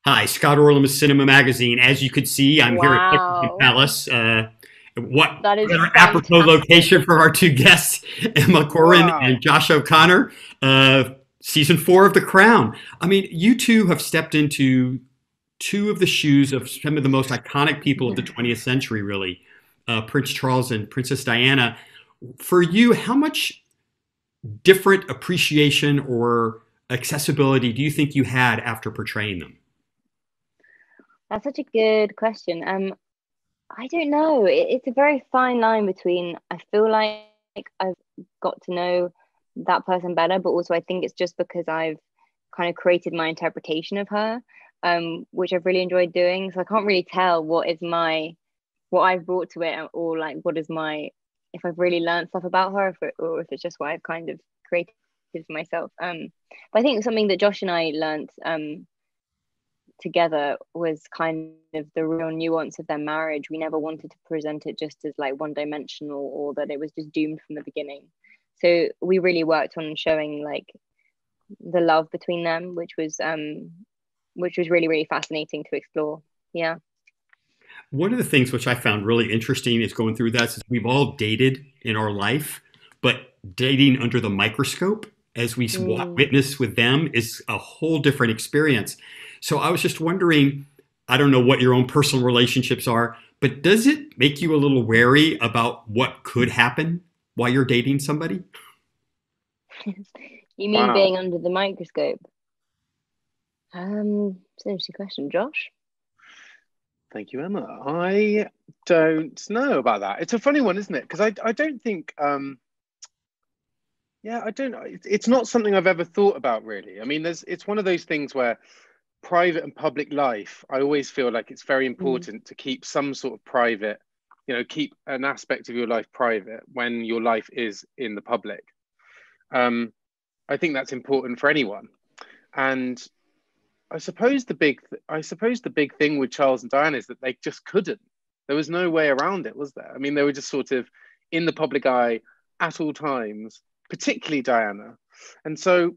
Hi, Scott Orlin with CINEMA-Magazin. As you could see, I'm here at Buckingham Wow, Palace. What that is better apropos fantastic. location for our two guests, Emma Corrin and Wow. Josh O'Connor, season 4 of The Crown. I mean, you two have stepped into two of the shoes of some of the most iconic people of the 20th century, really, Prince Charles and Princess Diana. For you, how much different appreciation or accessibility do you think you had after portraying them? That's such a good question. I don't know. It's a very fine line between I feel like I've got to know that person better, but also I think it's just because I've kind of created my interpretation of her, which I've really enjoyed doing. So I can't really tell what I've brought to it, or like what is my if I've really learned stuff about her, or if it's just what I've kind of created for myself. But I think something that Josh and I learned together was kind of the real nuance of their marriage. We never wanted to present it just as like one dimensional, or that it was just doomed from the beginning. So we really worked on showing like the love between them, which was really, really fascinating to explore. Yeah. One of the things which I found really interesting is going through that is we've all dated in our life, but dating under the microscope as we Mm. witness with them is a whole different experience. So I was just wondering, I don't know what your own personal relationships are, but does it make you a little wary about what could happen while you're dating somebody? You mean Wow. being under the microscope? It's an interesting question, Josh. Thank you, Emma. I don't know about that. It's a funny one, isn't it? Because I don't think yeah, I don't know. It's not something I've ever thought about really. I mean, it's one of those things where private and public life, I always feel like it's very Mm. important to keep some sort of private, keep an aspect of your life private when your life is in the public. Um, I think that's important for anyone. And I suppose the big thing with Charles and Diana is that they just couldn't. There was no way around it, was there? I mean, they were just sort of in the public eye at all times, particularly Diana. And so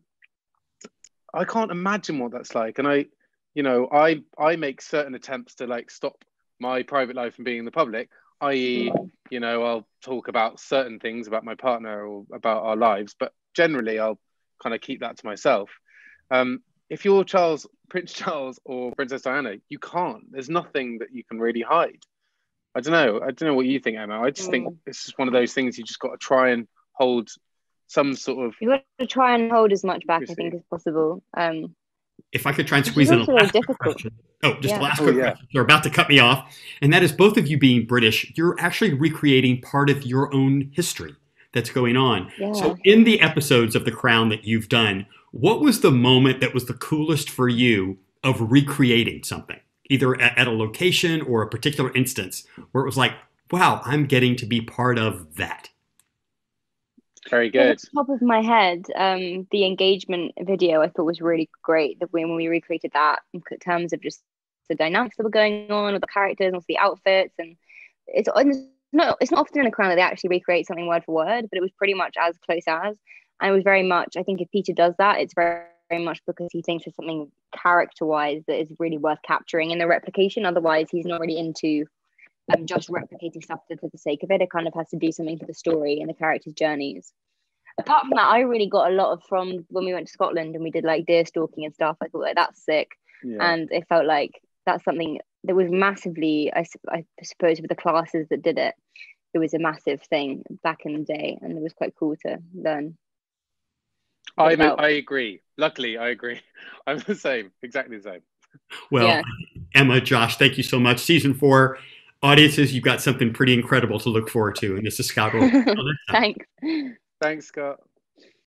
I can't imagine what that's like. And I make certain attempts to like stop my private life from being in the public, i.e., Mm. I'll talk about certain things about my partner or about our lives, but generally I'll kind of keep that to myself. If you're Prince Charles or Princess Diana, you can't. There's nothing that you can really hide. I don't know. I don't know what you think, Emma. I just think Mm. it's just one of those things you just got to try and hold some sort of You've got to try and hold as much back, I think, secrecy. as possible. If I could try and Which is squeeze in a also very last quick difficult. question. Oh, just a Yeah. last Oh quick yeah. question. You're about to cut me off. And that is both of you being British, you're actually recreating part of your own history that's going on. Yeah. So in the episodes of The Crown that you've done, what was the moment that was the coolest for you of recreating something, either at a location or a particular instance where it was like, wow, I'm getting to be part of that? Very So at good. the top of my head, the engagement video I thought was really great. That when we recreated that in terms of just the dynamics that were going on with the characters and also the outfits, and it's not often in the Crown that they actually recreate something word for word, but it was pretty much as close as. And it was very much. I think if Peter does that, it's very, very much because he thinks it's something character-wise that is really worth capturing in the replication. Otherwise, he's not really into just replicating stuff for the sake of it. It kind of has to do something for the story and the characters' journeys. Apart from that, I really got a lot of from when we went to Scotland and we did like deer stalking and stuff. I thought like that's sick, Yeah. and it felt like that's something that was massively. I suppose for the classes that did it, it was a massive thing back in the day, and it was quite cool to learn a bit about. I agree. Luckily, I agree. I'm the same, exactly the same. Well, Yeah, Emma, Josh, thank you so much. Season 4, audiences, you've got something pretty incredible to look forward to. And this is Scott Orlin. Until next time. thanks. Thanks, Scott.